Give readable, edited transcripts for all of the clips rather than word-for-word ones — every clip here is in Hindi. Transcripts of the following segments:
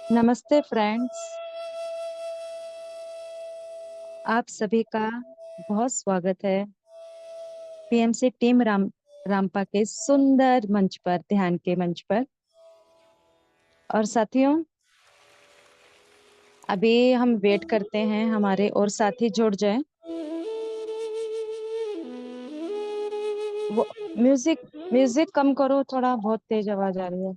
नमस्ते फ्रेंड्स, आप सभी का बहुत स्वागत है पीएमसी टीम रामपा के सुंदर मंच पर, ध्यान के मंच पर। और साथियों, अभी हम वेट करते हैं हमारे और साथी जुड़ जाएं। वो म्यूजिक म्यूजिक कम करो, थोड़ा बहुत तेज आवाज आ रही है।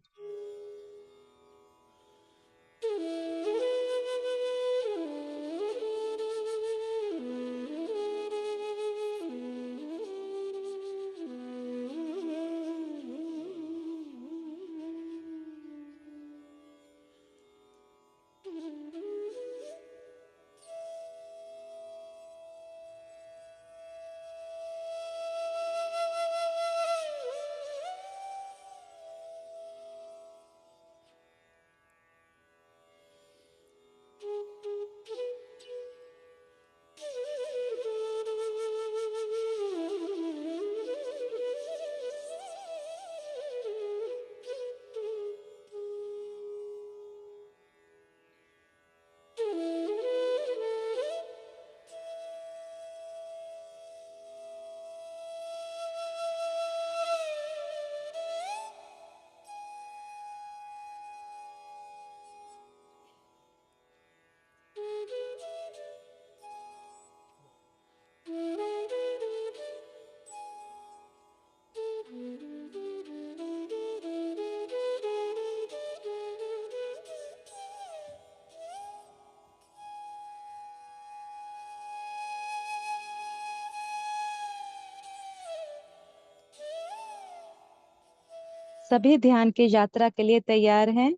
सभी ध्यान की यात्रा के लिए तैयार हैं?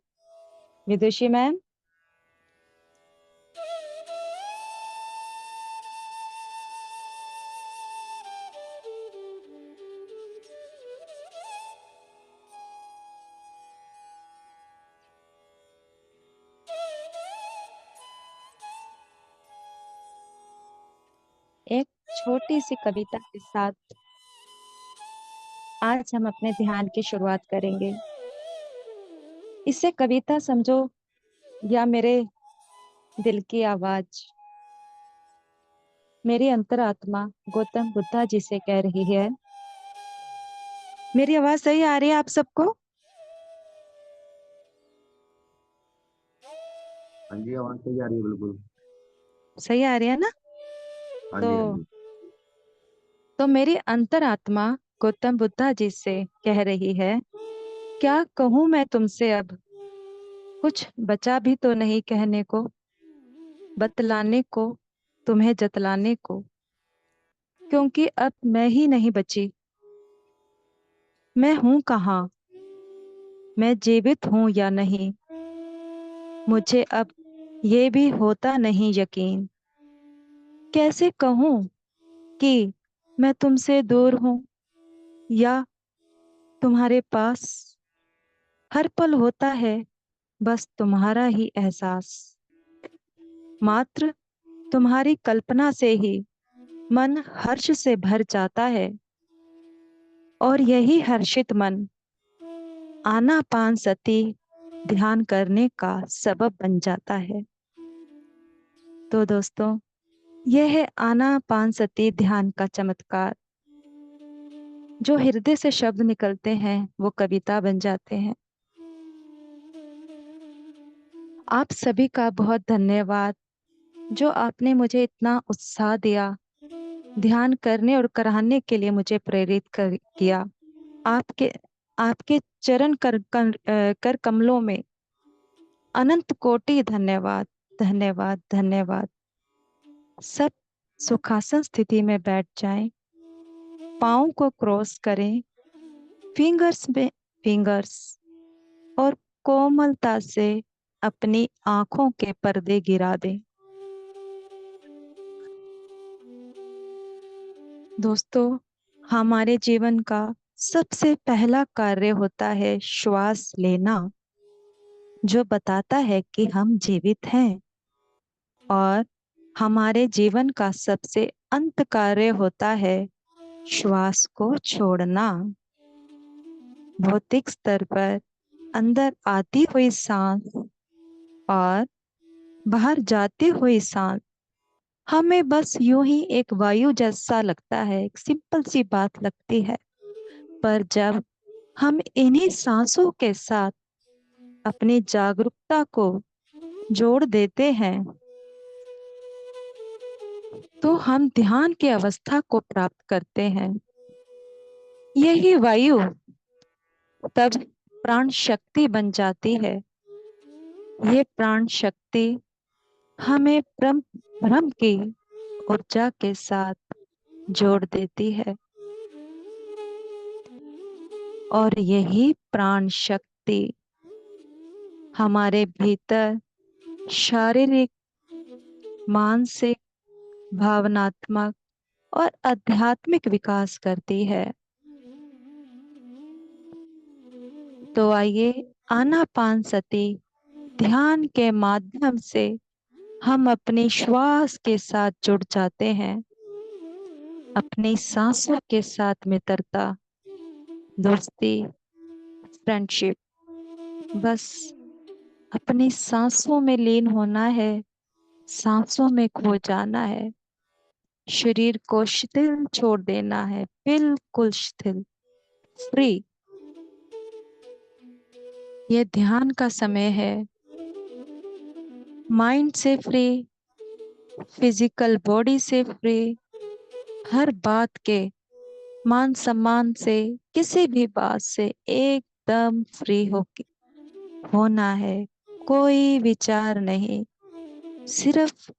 विदुषी मैम, एक छोटी सी कविता के साथ आज हम अपने ध्यान की शुरुआत करेंगे। इसे कविता समझो या मेरे दिल की आवाज, मेरी अंतरात्मा गौतम बुद्धा जी से कह रही है। मेरी आवाज सही आ रही है आप सबको? हाँ जी, आवाज सही आ रही है, बिल्कुल सही आ रही है ना? हाँ तो जी, हाँ जी। मेरी अंतरात्मा गौतम बुद्धा जी से कह रही है, क्या कहूं मैं तुमसे अब, कुछ बचा भी तो नहीं कहने को, बतलाने को, तुम्हें जतलाने को, क्योंकि अब मैं ही नहीं बची। मैं हूं कहाँ, मैं जीवित हूं या नहीं, मुझे अब ये भी होता नहीं यकीन। कैसे कहूं कि मैं तुमसे दूर हूं या तुम्हारे पास, हर पल होता है बस तुम्हारा ही एहसास। मात्र तुम्हारी कल्पना से ही मन हर्ष से भर जाता है, और यही हर्षित मन आनापानसती ध्यान करने का सबब बन जाता है। तो दोस्तों, यह है आनापानसती ध्यान का चमत्कार। जो हृदय से शब्द निकलते हैं वो कविता बन जाते हैं। आप सभी का बहुत धन्यवाद, जो आपने मुझे इतना उत्साह दिया, ध्यान करने और कराने के लिए मुझे प्रेरित किया। आपके आपके चरण कर कमलों में अनंत कोटि धन्यवाद, धन्यवाद, धन्यवाद। सब सुखासन स्थिति में बैठ जाएं, पाँव को क्रॉस करें, फिंगर्स और कोमलता से अपनी आंखों के पर्दे गिरा दे। दोस्तों, हमारे जीवन का सबसे पहला कार्य होता है श्वास लेना, जो बताता है कि हम जीवित हैं। और हमारे जीवन का सबसे अंत कार्य होता है श्वास को छोड़ना। भौतिक स्तर पर अंदर आती हुई सांस और बाहर जाती हुई सांस हमें बस यूं ही एक वायु जैसा लगता है, एक सिंपल सी बात लगती है। पर जब हम इन्हीं सांसों के साथ अपनी जागरूकता को जोड़ देते हैं, तो हम ध्यान की अवस्था को प्राप्त करते हैं। यही वायु तब प्राण शक्ति बन जाती है। ये प्राण शक्ति हमें ब्रह्म ब्रह्म की ऊर्जा के साथ जोड़ देती है। और यही प्राण शक्ति हमारे भीतर शारीरिक, मानसिक, भावनात्मक और आध्यात्मिक विकास करती है। तो आइए, आनापानसति ध्यान के माध्यम से हम अपनी श्वास के साथ जुड़ जाते हैं। अपनी सांसों के साथ मित्रता, दोस्ती, फ्रेंडशिप, बस अपनी सांसों में लीन होना है, सांसों में खो जाना है, शरीर को शिथिल छोड़ देना है, बिल्कुल शिथिल, फ्री। ये ध्यान का समय है। माइंड से फ्री, फिजिकल बॉडी से फ्री, हर बात के मान सम्मान से, किसी भी बात से एकदम फ्री होना है। कोई विचार नहीं, सिर्फ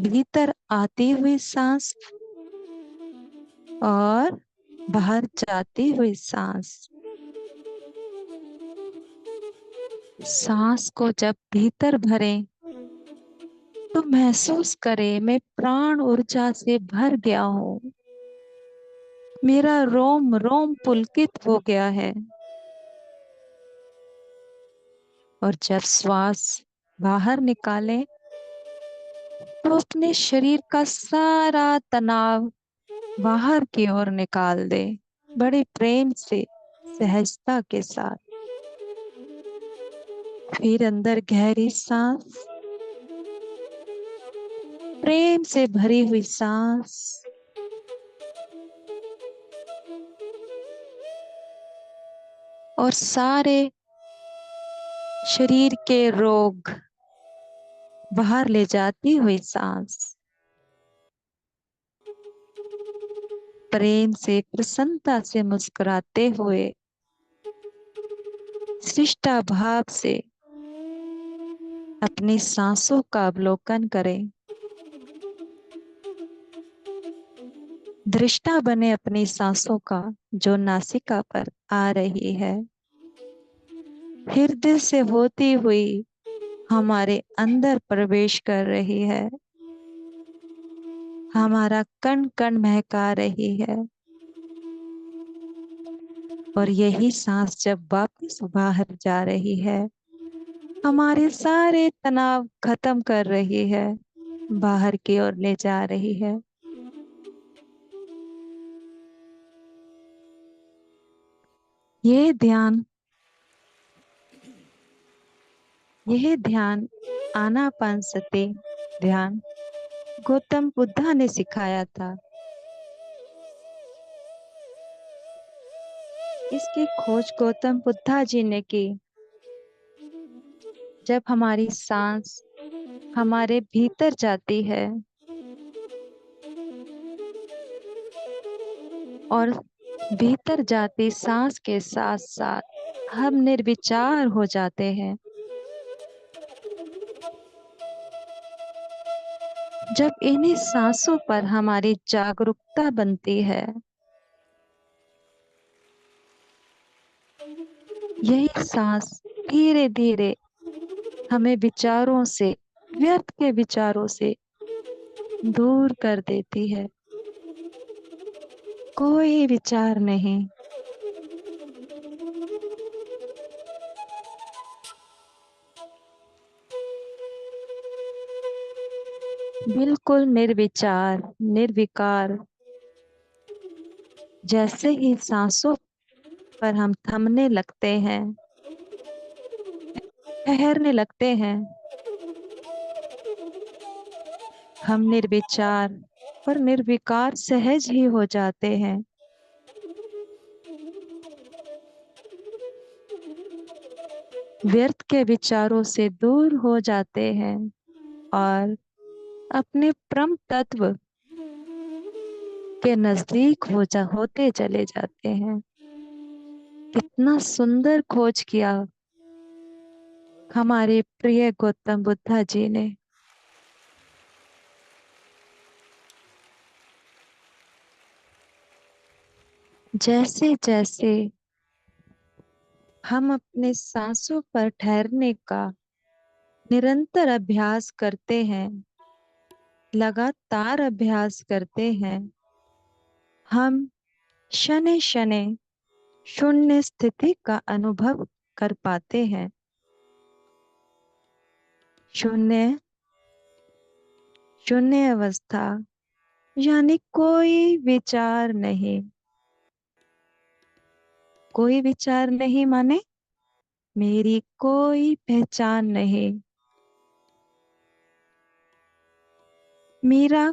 भीतर आती हुई सांस और बाहर जाती हुई सांस। सांस को जब भीतर भरें तो महसूस करें मैं प्राण ऊर्जा से भर गया हूँ। मेरा रोम रोम पुलकित हो गया है। और जब श्वास बाहर निकालें तो अपने शरीर का सारा तनाव बाहर की ओर निकाल दे, बड़े प्रेम से, सहजता के साथ। फिर अंदर गहरी सांस, प्रेम से भरी हुई सांस। और सारे शरीर के रोग बाहर ले जाती हुई सांस। प्रेम से, प्रसन्नता से मुस्कुराते हुए, शिष्टा भाव से अपनी सांसों का अवलोकन करें। दृष्टा बने अपनी सांसों का, जो नासिका पर आ रही है, हृदय से होती हुई हमारे अंदर प्रवेश कर रही है, हमारा कण कण महका रही है। और यही सांस जब वापस बाहर जा रही है, हमारे सारे तनाव खत्म कर रही है, बाहर की ओर ले जा रही है। ये ध्यान, यह ध्यान आनापानसति ध्यान गौतम बुद्धा ने सिखाया था। इसकी खोज गौतम बुद्धा जी ने की। जब हमारी सांस हमारे भीतर जाती है और भीतर जाती सांस के साथ साथ हम निर्विचार हो जाते हैं। जब इन्हीं सांसों पर हमारी जागरूकता बनती है, यही सांस धीरे धीरे हमें विचारों से, व्यर्थ के विचारों से दूर कर देती है। कोई विचार नहीं, बिल्कुल निर्विचार, निर्विकार। जैसे ही सांसों पर हम थमने लगते हैं, ठहरने लगते हैं, हम निर्विचार और निर्विकार सहज ही हो जाते हैं। व्यर्थ के विचारों से दूर हो जाते हैं और अपने परम तत्व के नजदीक होते चले जाते हैं। कितना सुंदर खोज किया हमारे प्रिय गौतम बुद्धा जी ने। जैसे जैसे हम अपने सांसों पर ठहरने का निरंतर अभ्यास करते हैं, लगातार अभ्यास करते हैं, हम शनै शनै शून्य स्थिति का अनुभव कर पाते हैं। शून्य, शून्य अवस्था यानी कोई विचार नहीं। कोई विचार नहीं माने मेरी कोई पहचान नहीं, मेरा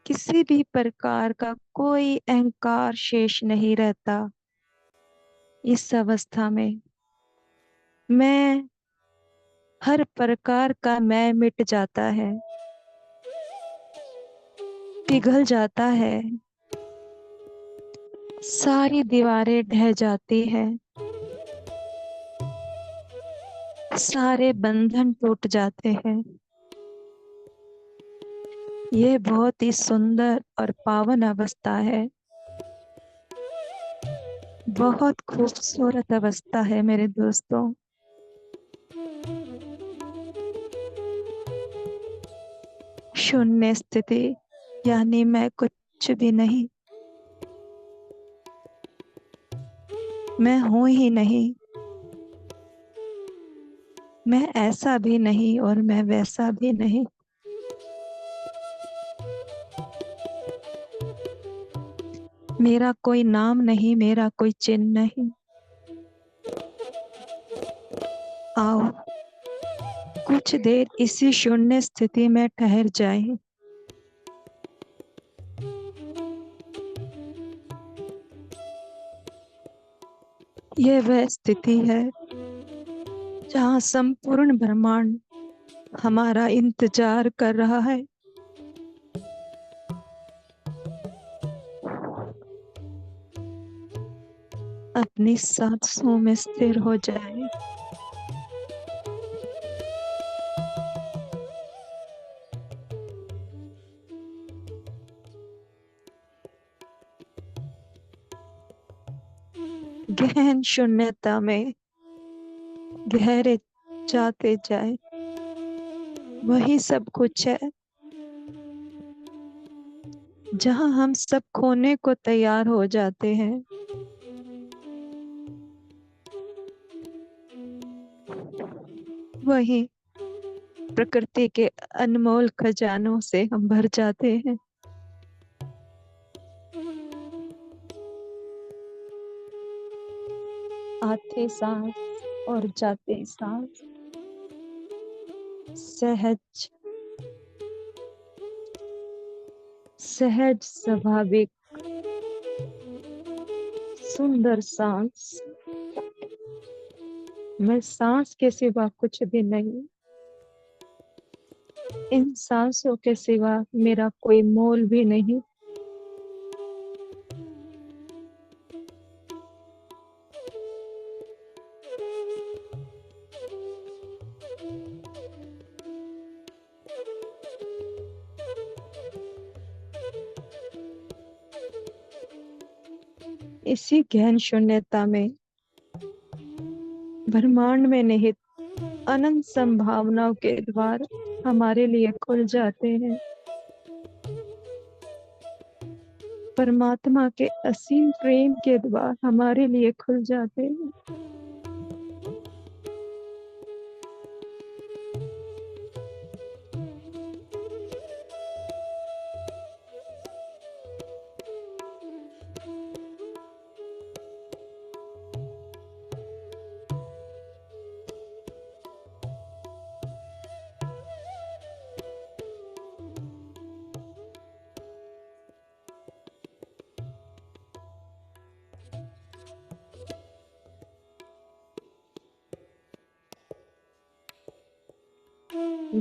किसी भी प्रकार का कोई अहंकार शेष नहीं रहता। इस अवस्था में मैं, हर प्रकार का मैं मिट जाता है, पिघल जाता है, सारी दीवारें ढह जाती हैं, सारे बंधन टूट जाते हैं। ये बहुत ही सुंदर और पावन अवस्था है, बहुत खूबसूरत अवस्था है मेरे दोस्तों। शून्य स्थिति यानी मैं कुछ भी नहीं, मैं हूं ही नहीं, मैं ऐसा भी नहीं और मैं वैसा भी नहीं। मेरा कोई नाम नहीं, मेरा कोई चिन्ह नहीं। आओ कुछ देर इसी शून्य स्थिति में ठहर जाएं। यह वह स्थिति है जहाँ संपूर्ण ब्रह्मांड हमारा इंतजार कर रहा है। अपनी सांसों में स्थिर हो जाए। गहन शून्यता में गहरे जाते जाए। वही सब कुछ है जहाँ हम सब खोने को तैयार हो जाते हैं। वही प्रकृति के अनमोल खजानों से हम भर जाते हैं। आते सांस और जाते सांस सहज, सहज, स्वाभाविक, सुंदर सांस। मैं सांस के सिवा कुछ भी नहीं, इन सांसों के सिवा मेरा कोई मोल भी नहीं। इसी गहन शून्यता में, ब्रह्मांड में निहित अनंत संभावनाओं के द्वार हमारे लिए खुल जाते हैं। परमात्मा के असीम प्रेम के द्वार हमारे लिए खुल जाते हैं।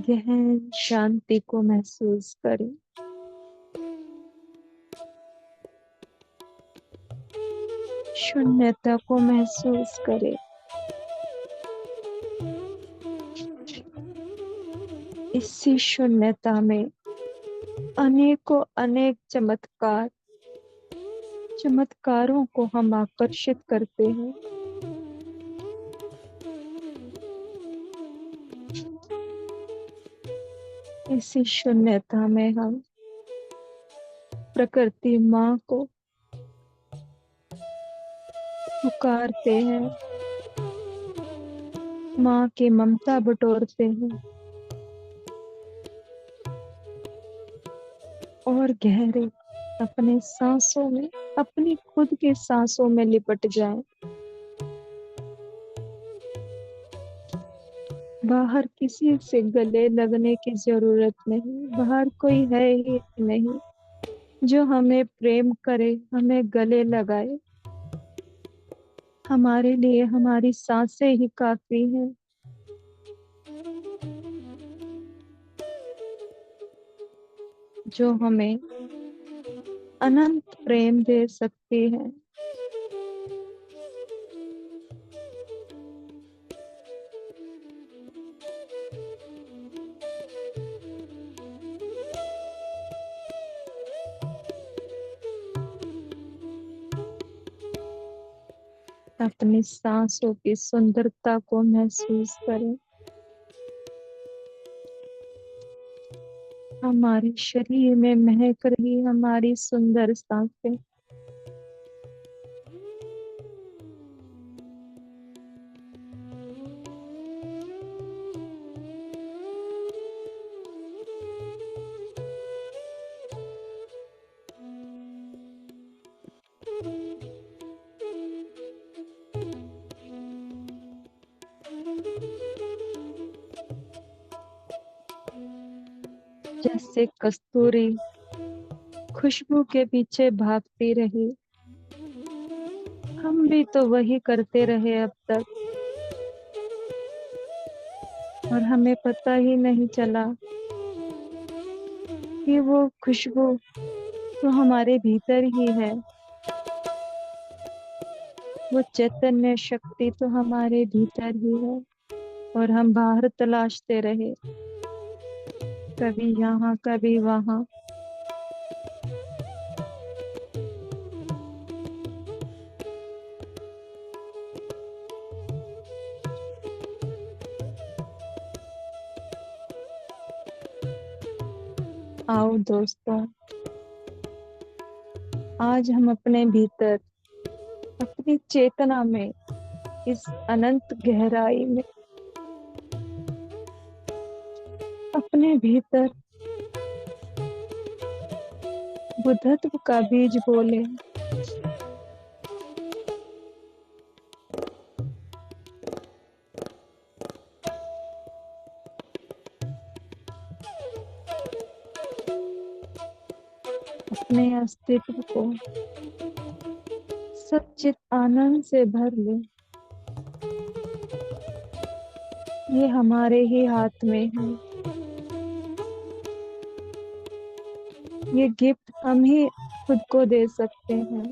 गहन शांति को महसूस करें। शून्यता को महसूस करें। इसी शून्यता में अनेकों अनेक चमत्कारों को हम आकर्षित करते हैं। इसी शून्यता में हम प्रकृति माँ को पुकारते हैं, माँ की ममता बटोरते हैं और गहरे अपने सांसों में, अपनी खुद के सांसों में लिपट जाएं। बाहर किसी से गले लगने की जरूरत नहीं। बाहर कोई है ही नहीं जो हमें प्रेम करे, हमें गले लगाए। हमारे लिए हमारी सांसें ही काफी हैं। जो हमें अनंत प्रेम दे सकती है। अपनी सांसों की सुंदरता को महसूस करें। हमारे शरीर में महक रही हमारी सुंदर सांसें। जैसे कस्तूरी खुशबू के पीछे भागती रही, हम भी तो वही करते रहे अब तक, और हमें पता ही नहीं चला कि वो खुशबू तो हमारे भीतर ही है। वो चैतन्य शक्ति तो हमारे भीतर ही है, और हम बाहर तलाशते रहे, कभी यहाँ कभी वहां। आओ दोस्तों, आज हम अपने भीतर, अपनी चेतना में, इस अनंत गहराई में, अपने भीतर बुद्धत्व का बीज बोले। अपने अस्तित्व को सच्चित आनंद से भर ले। ये हमारे ही हाथ में है। ये गिफ्ट हम ही खुद को दे सकते हैं।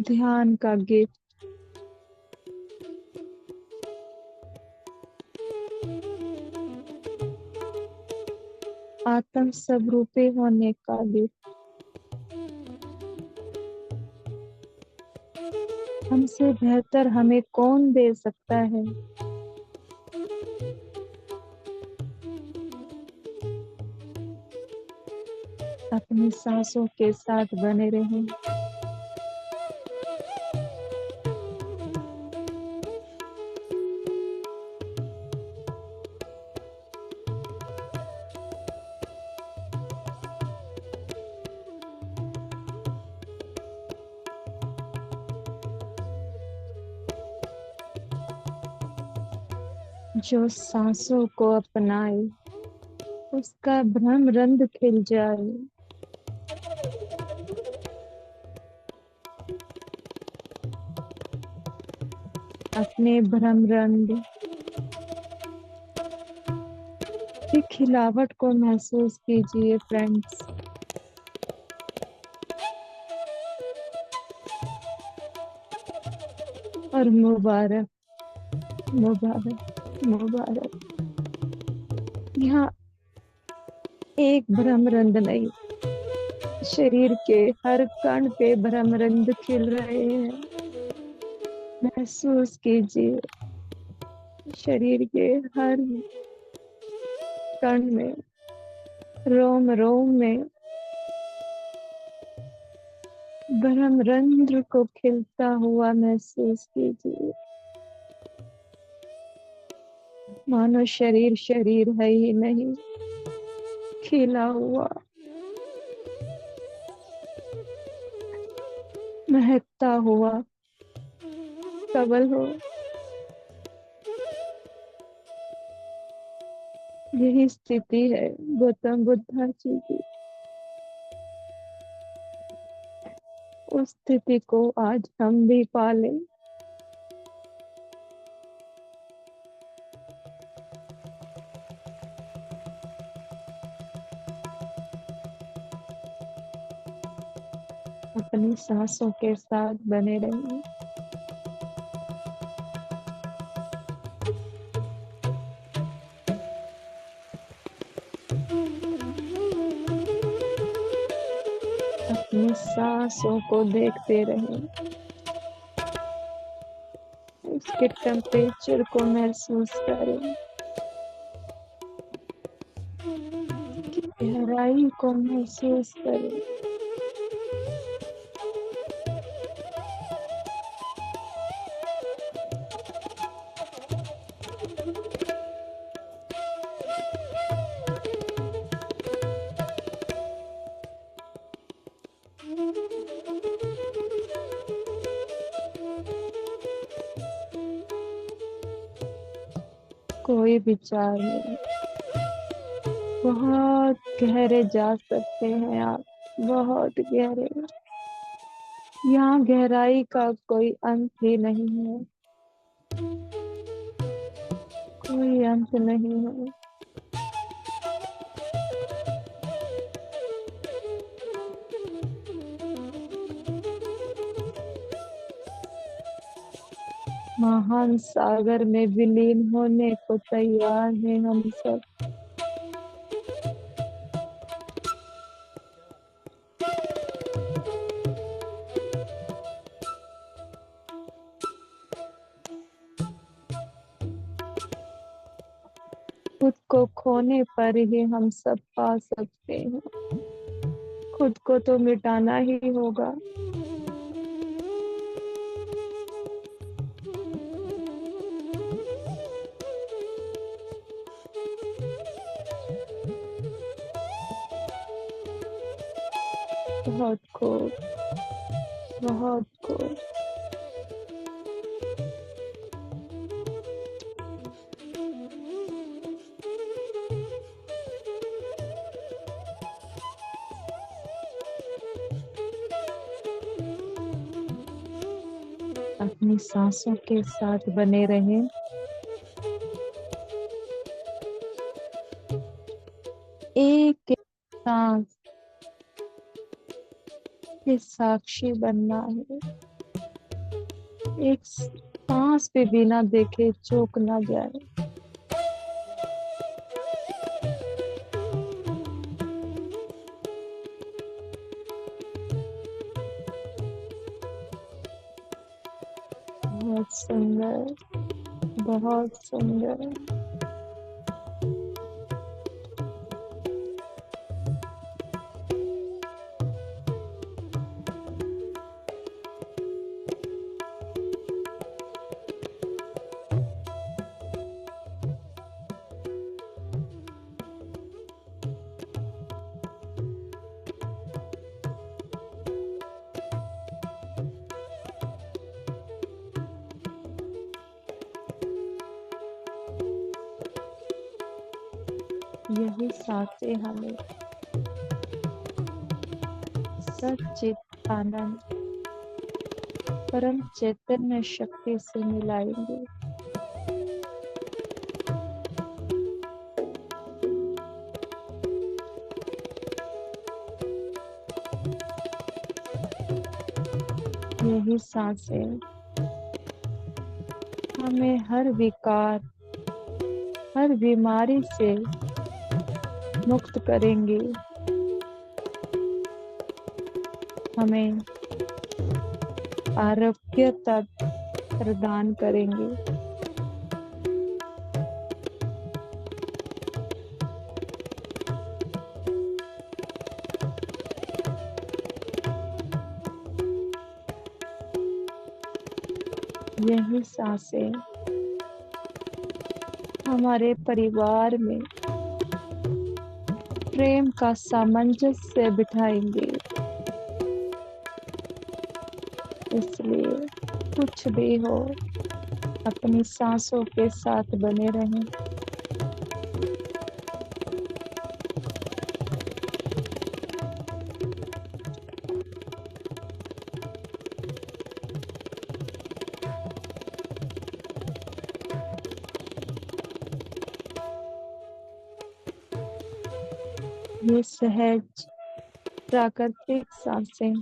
ध्यान का गिफ्ट। आत्म सब रूपी होने का गिफ्ट हमसे बेहतर हमें कौन दे सकता है। अपनी सांसों के साथ बने रहें। जो सांसों को अपनाए उसका भ्रम रंग खिल जाए। अपने भ्रम रंग की खिलावट को महसूस कीजिए फ्रेंड्स। और मुबारक, मुबारक, मुबारक। यहाँ एक भ्रमरंध नहीं, शरीर के हर कण पे भ्रमरंध खिल रहे हैं। महसूस कीजिए शरीर के हर कण में, रोम रोम में भ्रमरंध्र को खिलता हुआ महसूस कीजिए। मानो शरीर शरीर है ही नहीं, खिला हुआ, महकता हुआ कवल हो। यही स्थिति है गौतम बुद्धा जी की। उस स्थिति को आज हम भी पालें। अपनी सांसों के साथ बने रहिए। अपनी सांसों को देखते रहें। उसके टेम्परेचर को महसूस करें, गहराई को महसूस करें। कोई विचार नहीं, बहुत गहरे जा सकते हैं आप, बहुत गहरे। यहाँ गहराई का कोई अंत ही नहीं है, कोई अंत नहीं है। महान सागर में विलीन होने को तैयार हैं हम सब। खुद को खोने पर ही हम सब पा सकते हैं। खुद को तो मिटाना ही होगा। बहुत खूब, बहुत खूब। अपनी सांसों के साथ बने रहें। एक एक सांस के साक्षी बनना है। एक सांस पे बिना देखे चूक ना जाए। बहुत सुंदर, बहुत सुंदर। यही सांसें हमें सच्चित आनंद परम चैतन्य शक्ति से मिलाएंगे। यही सांसें हमें हर विकार, हर बीमारी से मुक्त करेंगे। हमें आरोग्यता प्रदान करेंगे। यही सांसें हमारे परिवार में प्रेम का सामंजस्य बिठाएंगे। इसलिए कुछ भी हो, अपनी सांसों के साथ बने रहें। ये सहज प्राकृतिक सांसें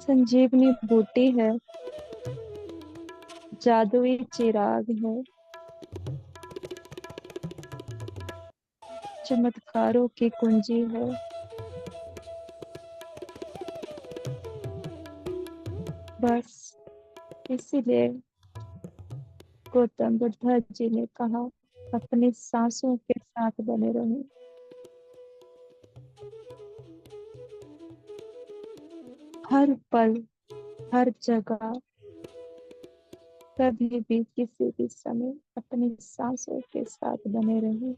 संजीवनी बूटी है, जादुई चिराग है, चमत्कारों की कुंजी है। बस इसीलिए गौतम बुद्ध जी ने कहा, अपनी सांसों के साथ बने रहें। हर पल, हर जगह, कभी भी किसी भी समय अपनी सांसों के साथ बने रहें।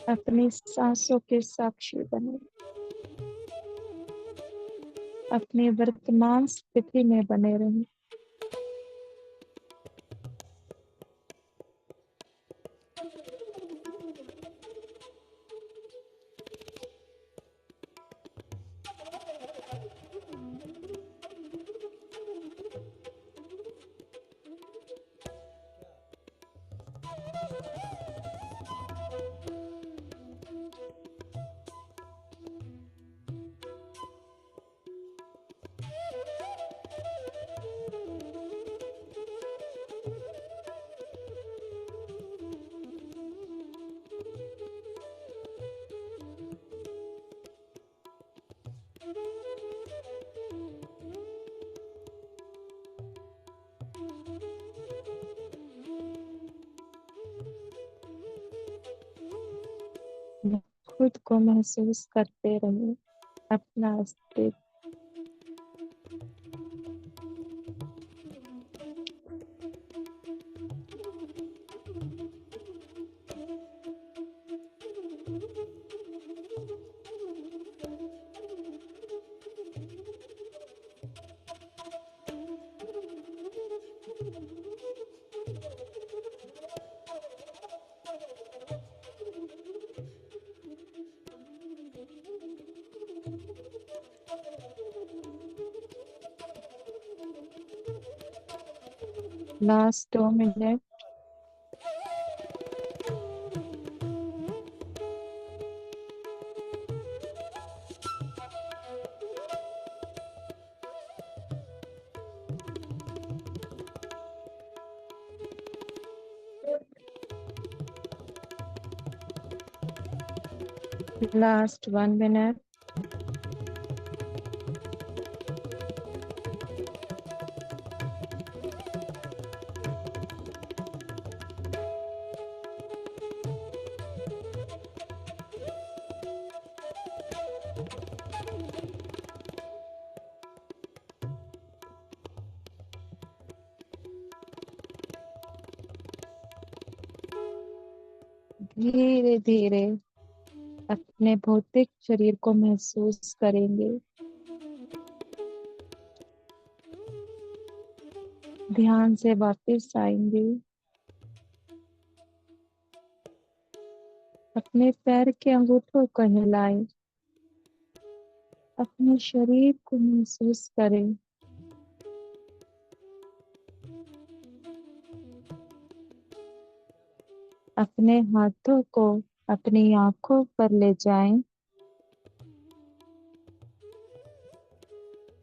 अपनी सांसों के साक्षी बने, अपनी वर्तमान स्थिति में बने रहें। खुद को महसूस करते रहिए, अपना अस्तित्व। Last 2 minute. Last 1 minute. धीरे धीरे अपने भौतिक शरीर को महसूस करेंगे। ध्यान से वापस आएंगे। अपने पैर के अंगूठों को हिलाएं। अपने शरीर को महसूस करें। अपने हाथों को अपनी आंखों पर ले जाएं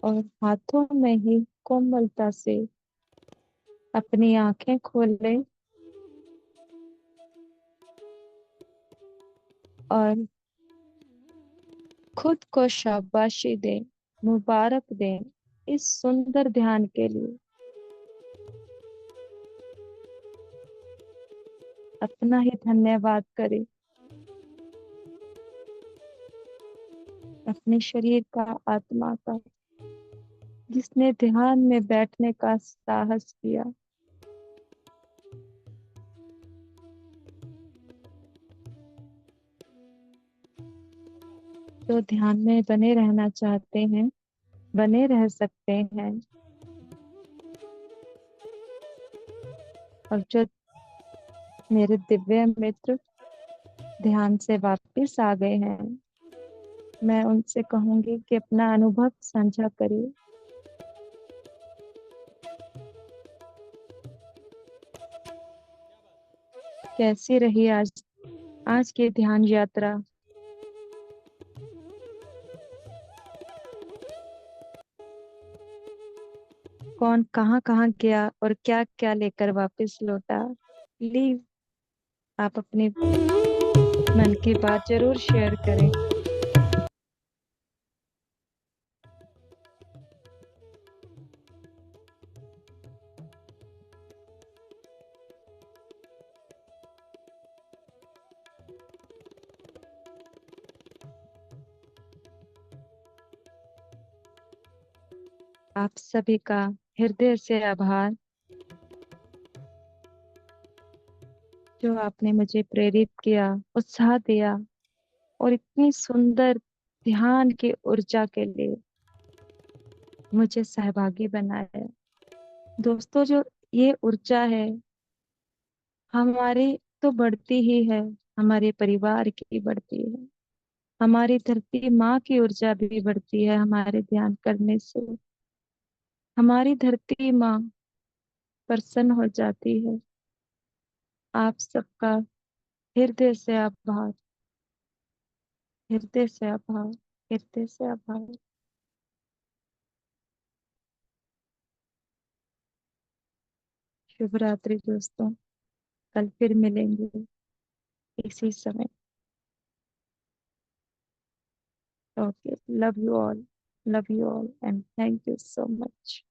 और हाथों में ही कोमलता से अपनी आंखें खोलें और खुद को शाबाशी दें, मुबारक दें इस सुंदर ध्यान के लिए। अपना ही धन्यवाद करें। अपने शरीर का, आत्मा का, जिसने ध्यान में बैठने का साहस किया। जो ध्यान में बने रहना चाहते हैं, बने रह सकते हैं। और जो मेरे दिव्य मित्र ध्यान से वापस आ गए हैं, मैं उनसे कहूंगी कि अपना अनुभव साझा करिए। कैसी रही आज आज की ध्यान यात्रा? कौन कहाँ कहाँ गया और क्या क्या लेकर वापस लौटा? प्लीज आप अपनी मन की बात जरूर शेयर करें। आप सभी का हृदय से आभार, जो आपने मुझे प्रेरित किया, उत्साह दिया और इतनी सुंदर ध्यान की ऊर्जा के लिए मुझे सहभागी बनाया। दोस्तों, जो ये ऊर्जा है हमारी, तो बढ़ती ही है, हमारे परिवार की बढ़ती है, हमारी धरती माँ की ऊर्जा भी बढ़ती है हमारे ध्यान करने से। हमारी धरती माँ प्रसन्न हो जाती है। आप सबका हृदय से आभार, हृदय से आभार, हृदय से आभार। शुभ रात्रि दोस्तों, कल फिर मिलेंगे इसी समय। Okay, love you all, love you all and thank you so much.